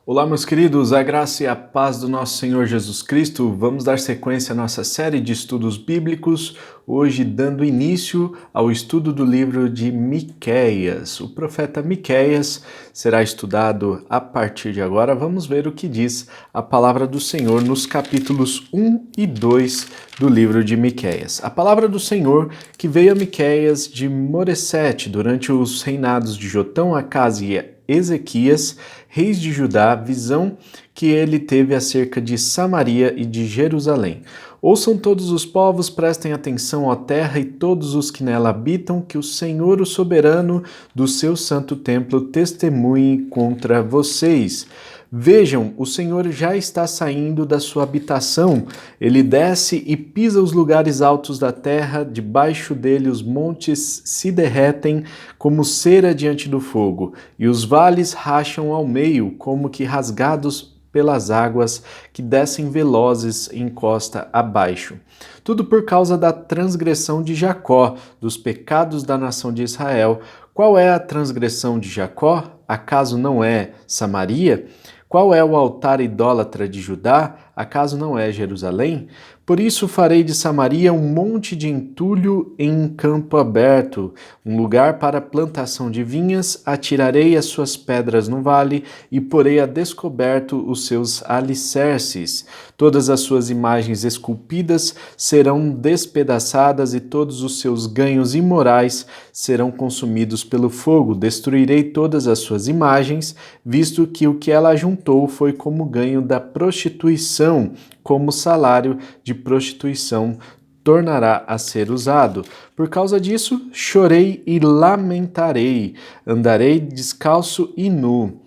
Olá, meus queridos, a graça e a paz do nosso Senhor Jesus Cristo. Vamos dar sequência à nossa série de estudos bíblicos, hoje dando início ao estudo do livro de Miqueias. O profeta Miqueias será estudado a partir de agora. Vamos ver o que diz a palavra do Senhor nos capítulos 1 e 2 do livro de Miqueias. A palavra do Senhor que veio a Miqueias de Moresete durante os reinados de Jotão, Acás e Ezequias, reis de Judá, visão que ele teve acerca de Samaria e de Jerusalém. Ouçam todos os povos, prestem atenção, ó terra, e todos os que nela habitam, que o Senhor, o soberano do seu santo templo, testemunhe contra vocês. Vejam, o Senhor já está saindo da sua habitação. Ele desce e pisa os lugares altos da terra, debaixo dele os montes se derretem como cera diante do fogo, e os vales racham ao meio, como que rasgados pelas águas que descem velozes encosta abaixo. Tudo por causa da transgressão de Jacó, dos pecados da nação de Israel. Qual é a transgressão de Jacó? Acaso não é Samaria? Qual é o altar idólatra de Judá? Acaso não é Jerusalém? Por isso farei de Samaria um monte de entulho em campo aberto, um lugar para plantação de vinhas, atirarei as suas pedras no vale e porei a descoberto os seus alicerces. Todas as suas imagens esculpidas serão despedaçadas e todos os seus ganhos imorais serão consumidos pelo fogo. Destruirei todas as suas imagens, visto que o que ela juntou foi como ganho da prostituição, como salário de prostituição tornará a ser usado. Por causa disso, chorei e lamentarei, andarei descalço e nu,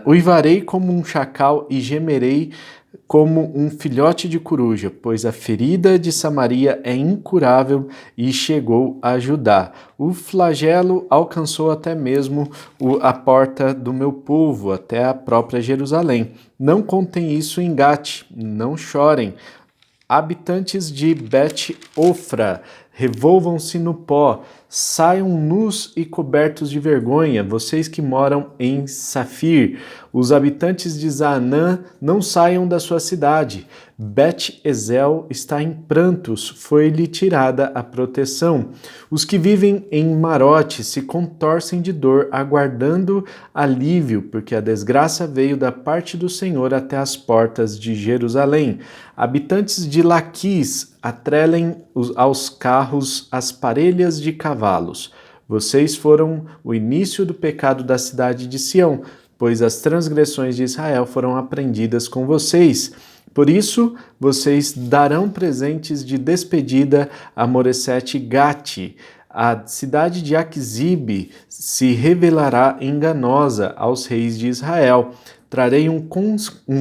uivarei como um chacal e gemerei como um filhote de coruja, pois a ferida de Samaria é incurável e chegou a Judá. O flagelo alcançou até mesmo a porta do meu povo, até a própria Jerusalém. Não contem isso em Gate, não chorem. Habitantes de Bet-Ofra, revolvam-se no pó, saiam nus e cobertos de vergonha, vocês que moram em Safir. Os habitantes de Zaanã não saiam da sua cidade. Bet-Ezel está em prantos, foi-lhe tirada a proteção. Os que vivem em Marote se contorcem de dor, aguardando alívio, porque a desgraça veio da parte do Senhor até as portas de Jerusalém. Habitantes de Laquis, atrelem aos carros as parelhas de cavalos. Vocês foram o início do pecado da cidade de Sião, pois as transgressões de Israel foram aprendidas com vocês. Por isso, vocês darão presentes de despedida a Moresete Gate. A cidade de Aquzibe se revelará enganosa aos reis de Israel. Trarei um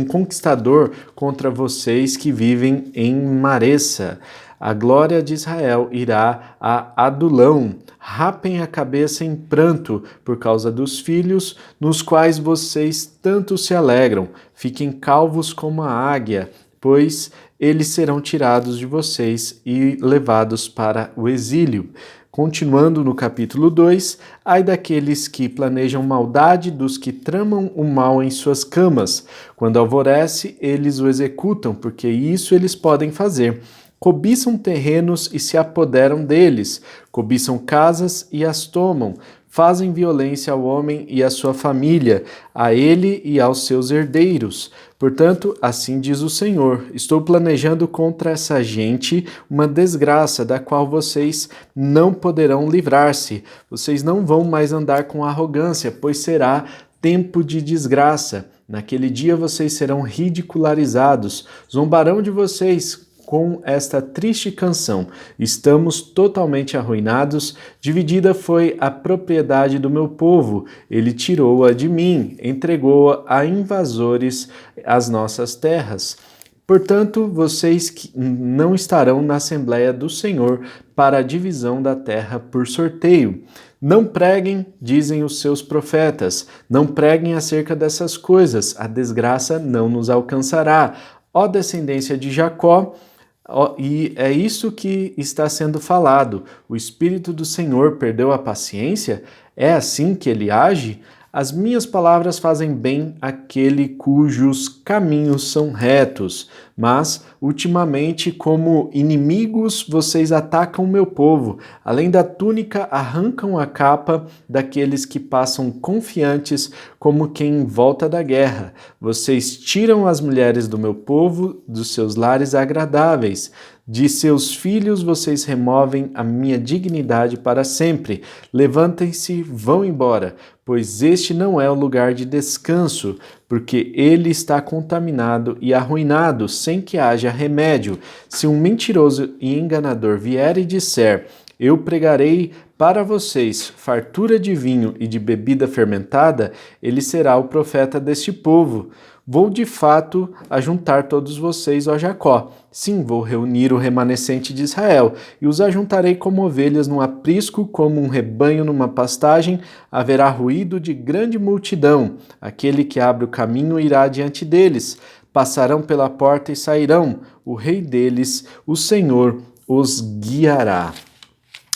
conquistador contra vocês que vivem em Maressa. A glória de Israel irá a Adulão. Rapem a cabeça em pranto por causa dos filhos, nos quais vocês tanto se alegram. Fiquem calvos como a águia, pois eles serão tirados de vocês e levados para o exílio. Continuando no capítulo 2, ai daqueles que planejam maldade, dos que tramam o mal em suas camas. Quando alvorece, eles o executam, porque isso eles podem fazer. Cobiçam terrenos e se apoderam deles, cobiçam casas e as tomam, fazem violência ao homem e à sua família, a ele e aos seus herdeiros. Portanto, assim diz o Senhor, estou planejando contra essa gente uma desgraça da qual vocês não poderão livrar-se. Vocês não vão mais andar com arrogância, pois será tempo de desgraça. Naquele dia vocês serão ridicularizados, zombarão de vocês com esta triste canção. Estamos totalmente arruinados, dividida foi a propriedade do meu povo, ele tirou-a de mim, entregou-a a invasores as nossas terras. Portanto, vocês não estarão na Assembleia do Senhor para a divisão da terra por sorteio. Não preguem, dizem os seus profetas, não preguem acerca dessas coisas, a desgraça não nos alcançará. Ó descendência de Jacó, e é isso que está sendo falado. O Espírito do Senhor perdeu a paciência? É assim que ele age? As minhas palavras fazem bem àquele cujos caminhos são retos. Mas, ultimamente, como inimigos, vocês atacam o meu povo. Além da túnica, arrancam a capa daqueles que passam confiantes como quem volta da guerra. Vocês tiram as mulheres do meu povo dos seus lares agradáveis. De seus filhos vocês removem a minha dignidade para sempre. Levantem-se, vão embora, pois este não é o lugar de descanso, porque ele está contaminado e arruinado, sem que haja remédio. Se um mentiroso e enganador vier e disser: eu pregarei para vocês fartura de vinho e de bebida fermentada, ele será o profeta deste povo. Vou de fato ajuntar todos vocês, ó Jacó. Sim, vou reunir o remanescente de Israel, e os ajuntarei como ovelhas num aprisco, como um rebanho numa pastagem. Haverá ruído de grande multidão. Aquele que abre o caminho irá diante deles. Passarão pela porta e sairão. O rei deles, o Senhor, os guiará.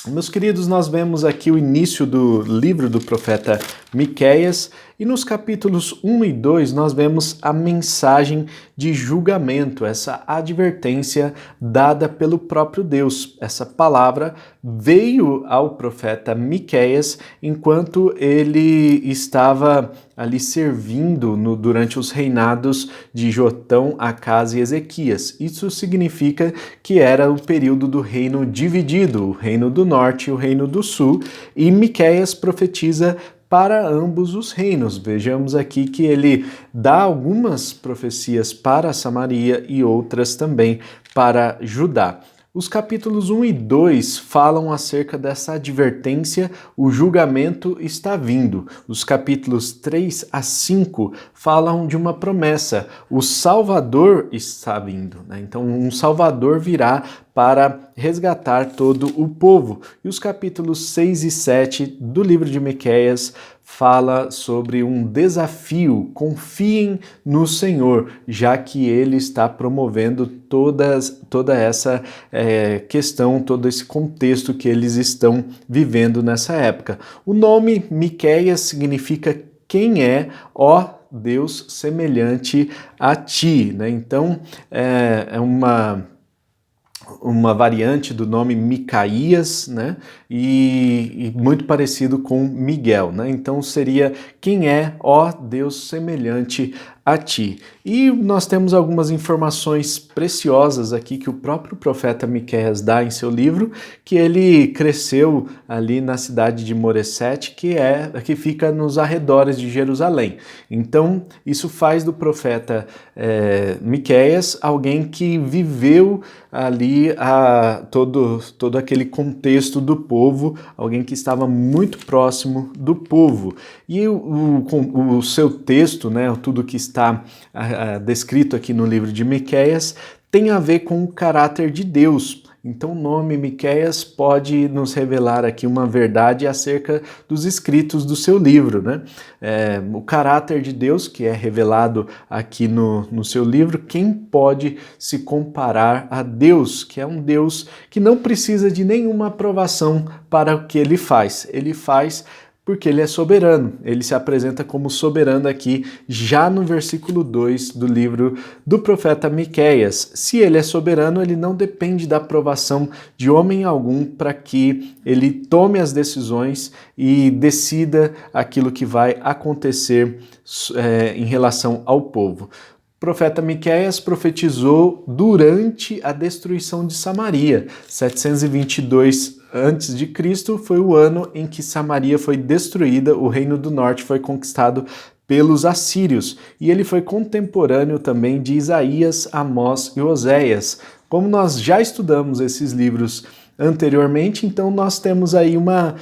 Meus queridos, nós vemos aqui o início do livro do profeta Miqueias, e nos capítulos 1 e 2 nós vemos a mensagem de julgamento, essa advertência dada pelo próprio Deus. Essa palavra veio ao profeta Miqueias enquanto ele estava ali servindo durante os reinados de Jotão, Acás e Ezequias. Isso significa que era o período do reino dividido, o reino do norte e o reino do sul, e Miqueias profetiza para ambos os reinos. Vejamos aqui que ele dá algumas profecias para Samaria e outras também para Judá. Os capítulos 1 e 2 falam acerca dessa advertência, o julgamento está vindo. Os capítulos 3 a 5 falam de uma promessa, o Salvador está vindo, né? Então um Salvador virá para resgatar todo o povo. E os capítulos 6 e 7 do livro de Miqueias fala sobre um desafio: confiem no Senhor, já que Ele está promovendo toda essa questão, todo esse contexto que eles estão vivendo nessa época. O nome Miqueias significa quem é, ó Deus, semelhante a ti, né? Então é uma variante do nome Micaías, né? E muito parecido com Miguel, né? Então seria quem é, ó Deus, semelhante a ti. E nós temos algumas informações preciosas aqui que o próprio profeta Miqueias dá em seu livro, que ele cresceu ali na cidade de Moresete, que fica nos arredores de Jerusalém. Então isso faz do profeta Miqueias alguém que viveu ali todo aquele contexto do povo, alguém que estava muito próximo do povo. E o seu texto, né, tudo que está descrito aqui no livro de Miqueias, tem a ver com o caráter de Deus. Então o nome Miqueias pode nos revelar aqui uma verdade acerca dos escritos do seu livro, né? O caráter de Deus, que é revelado aqui no seu livro, quem pode se comparar a Deus, que é um Deus que não precisa de nenhuma aprovação para o que ele faz. Ele faz porque ele é soberano. Ele se apresenta como soberano aqui, já no versículo 2 do livro do profeta Miqueias. Se ele é soberano, ele não depende da aprovação de homem algum para que ele tome as decisões e decida aquilo que vai acontecer em relação ao povo. O profeta Miqueias profetizou durante a destruição de Samaria. 722 antes de Cristo foi o ano em que Samaria foi destruída, o reino do norte foi conquistado pelos assírios, e ele foi contemporâneo também de Isaías, Amós e Oséias. Como nós já estudamos esses livros anteriormente, então nós temos aí uma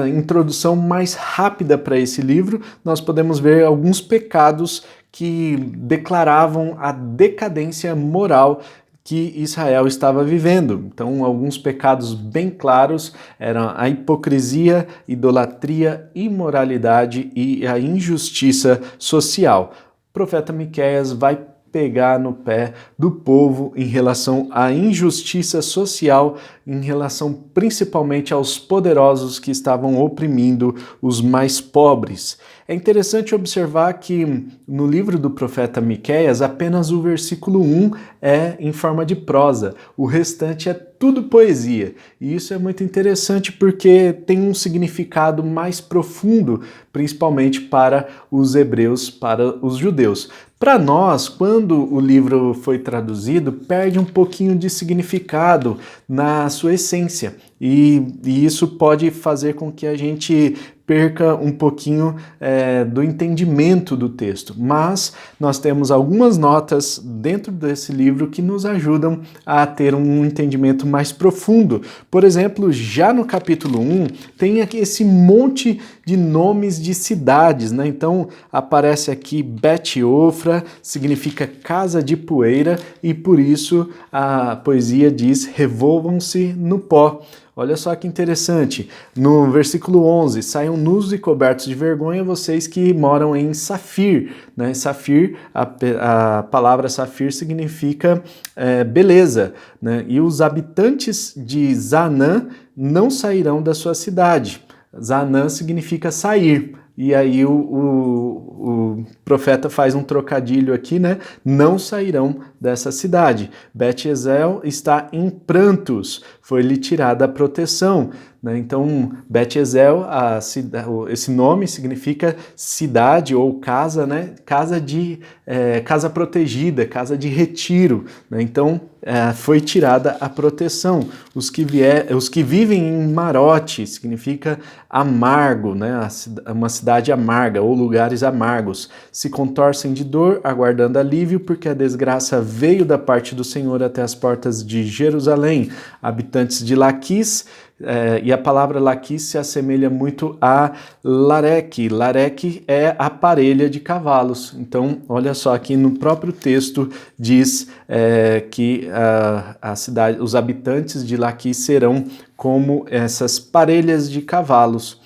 introdução mais rápida para esse livro. Nós podemos ver alguns pecados que declaravam a decadência moral que Israel estava vivendo. Então, alguns pecados bem claros eram a hipocrisia, idolatria, imoralidade e a injustiça social. O profeta Miqueias vai pegar no pé do povo em relação à injustiça social, em relação principalmente aos poderosos que estavam oprimindo os mais pobres. É interessante observar que no livro do profeta Miqueias, apenas o versículo 1 é em forma de prosa, o restante é tudo poesia. E isso é muito interessante porque tem um significado mais profundo, principalmente para os hebreus, para os judeus. Para nós, quando o livro foi traduzido, perde um pouquinho de significado na sua essência. E isso pode fazer com que a gente perca um pouquinho do entendimento do texto. Mas nós temos algumas notas dentro desse livro que nos ajudam a ter um entendimento mais profundo. Por exemplo, já no capítulo 1, tem aqui esse monte de nomes de cidades, né? Então aparece aqui Bet-Ofra, significa casa de poeira, e por isso a poesia diz: revolvam-se no pó. Olha só que interessante, no versículo 11, saiam nus e cobertos de vergonha vocês que moram em Safir, né? Safir, a palavra Safir significa beleza, né? E os habitantes de Zanã não sairão da sua cidade. Zanã significa sair. E aí o profeta faz um trocadilho aqui, né? Não sairão dessa cidade. Bet-Ezel está em prantos, foi-lhe tirada a proteção. Né? Então, Bet-Ezel, esse nome significa cidade ou casa, né? Casa protegida, casa de retiro. Né? Então, foi tirada a proteção. Os que vivem em Marote significa amargo, né? Uma cidade amarga ou lugares amargos. Se contorcem de dor, aguardando alívio, porque a desgraça veio da parte do Senhor até as portas de Jerusalém. Habitantes de Laquis, e a palavra Laquis se assemelha muito a Lareque. Lareque é a parelha de cavalos. Então, olha só, aqui no próprio texto diz que a cidade, os habitantes de Laquis serão como essas parelhas de cavalos.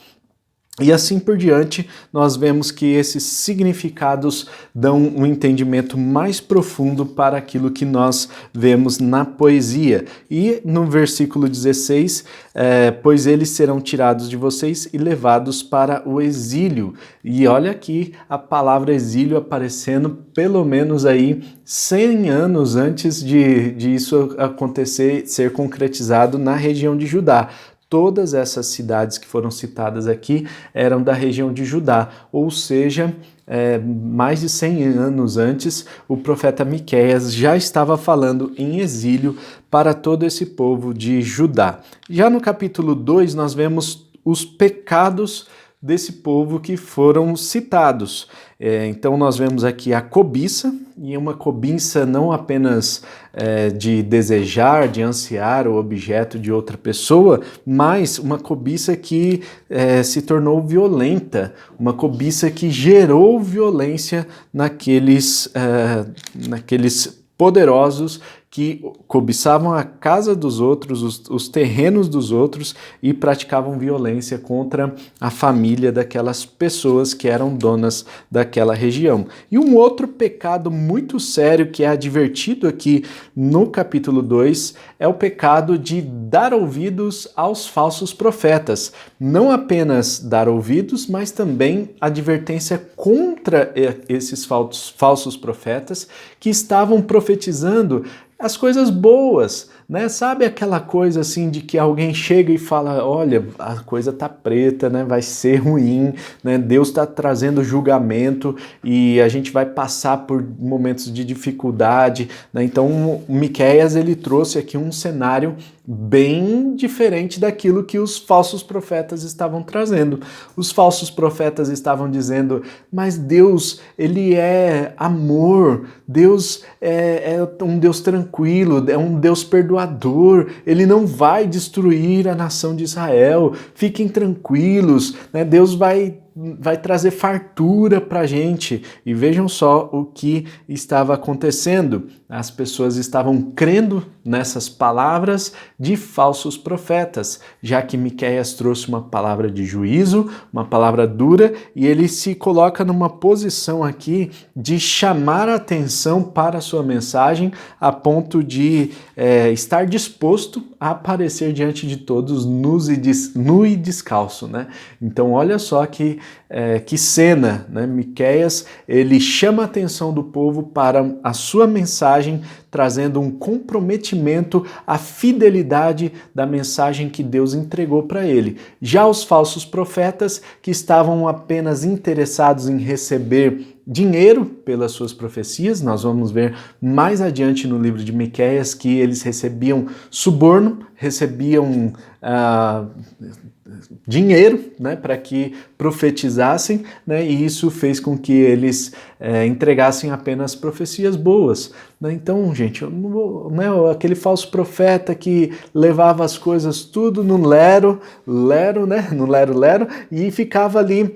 E assim por diante, nós vemos que esses significados dão um entendimento mais profundo para aquilo que nós vemos na poesia. E no versículo 16, pois eles serão tirados de vocês e levados para o exílio. E olha aqui a palavra exílio aparecendo pelo menos aí 100 anos antes de isso acontecer, ser concretizado na região de Judá. Todas essas cidades que foram citadas aqui eram da região de Judá, ou seja, mais de 100 anos antes, o profeta Miqueias já estava falando em exílio para todo esse povo de Judá. Já no capítulo 2, nós vemos os pecados desse povo que foram citados. Então nós vemos aqui a cobiça, e uma cobiça não apenas de desejar, de ansiar o objeto de outra pessoa, mas uma cobiça que se tornou violenta, uma cobiça que gerou violência naqueles poderosos que cobiçavam a casa dos outros, os terrenos dos outros, e praticavam violência contra a família daquelas pessoas que eram donas daquela região. E um outro pecado muito sério que é advertido aqui no capítulo 2 é o pecado de dar ouvidos aos falsos profetas. Não apenas dar ouvidos, mas também advertência contra esses falsos profetas que estavam profetizando as coisas boas, né? Sabe aquela coisa assim de que alguém chega e fala: olha, a coisa tá preta, né? Vai ser ruim, né? Deus está trazendo julgamento e a gente vai passar por momentos de dificuldade, né? Então, o Miqueias, ele trouxe aqui um cenário bem diferente daquilo que os falsos profetas estavam trazendo. Os falsos profetas estavam dizendo: mas Deus, ele é amor, Deus é um Deus tranquilo, é um Deus perdoador, ele não vai destruir a nação de Israel, fiquem tranquilos, né? Deus vai vai trazer fartura para a gente. E vejam só o que estava acontecendo. As pessoas estavam crendo nessas palavras de falsos profetas, já que Miqueias trouxe uma palavra de juízo, uma palavra dura, e ele se coloca numa posição aqui de chamar a atenção para a sua mensagem, a ponto de estar disposto a aparecer diante de todos nu e descalço, né? Então olha só que cena, né? Miqueias, ele chama a atenção do povo para a sua mensagem, trazendo um comprometimento à fidelidade da mensagem que Deus entregou para ele. Já os falsos profetas, que estavam apenas interessados em receber dinheiro pelas suas profecias, nós vamos ver mais adiante no livro de Miqueias que eles recebiam suborno, recebiam dinheiro, né, para que profetizassem, né, e isso fez com que eles entregassem apenas profecias boas. Né? Então, gente, aquele falso profeta que levava as coisas tudo no lero, né, no lero, e ficava ali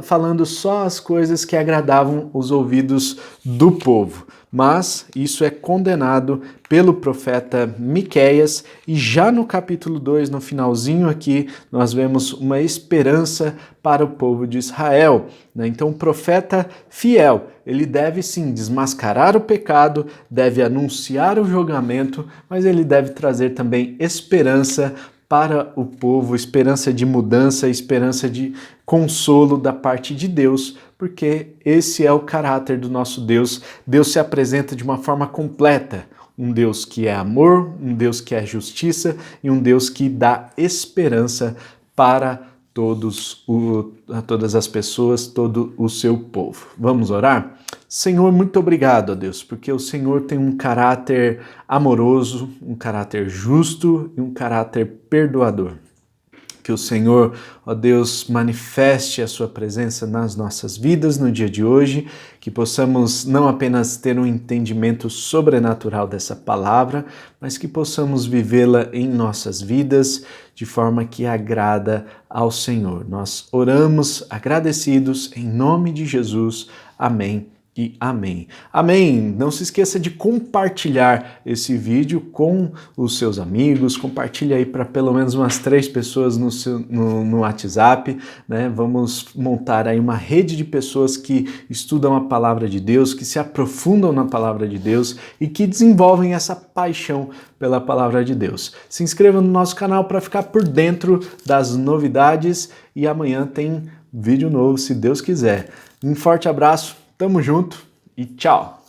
falando só as coisas que agradavam os ouvidos do povo. Mas isso é condenado pelo profeta Miqueias, e já no capítulo 2, no finalzinho aqui, nós vemos uma esperança para o povo de Israel. Né? Então o profeta fiel, ele deve sim desmascarar o pecado, deve anunciar o julgamento, mas ele deve trazer também esperança para o povo, esperança de mudança, esperança de consolo da parte de Deus, porque esse é o caráter do nosso Deus. Deus se apresenta de uma forma completa, um Deus que é amor, um Deus que é justiça e um Deus que dá esperança para todas as pessoas, todo o seu povo. Vamos orar? Senhor, muito obrigado, ó Deus, porque o Senhor tem um caráter amoroso, um caráter justo e um caráter perdoador. Que o Senhor, ó Deus, manifeste a sua presença nas nossas vidas no dia de hoje, que possamos não apenas ter um entendimento sobrenatural dessa palavra, mas que possamos vivê-la em nossas vidas de forma que agrada ao Senhor. Nós oramos agradecidos em nome de Jesus. Amém. E amém. Amém. Não se esqueça de compartilhar esse vídeo com os seus amigos, compartilha aí para pelo menos umas 3 pessoas no WhatsApp, né? Vamos montar aí uma rede de pessoas que estudam a palavra de Deus, que se aprofundam na palavra de Deus e que desenvolvem essa paixão pela palavra de Deus. Se inscreva no nosso canal para ficar por dentro das novidades e amanhã tem vídeo novo, se Deus quiser. Um forte abraço. Tamo junto e tchau!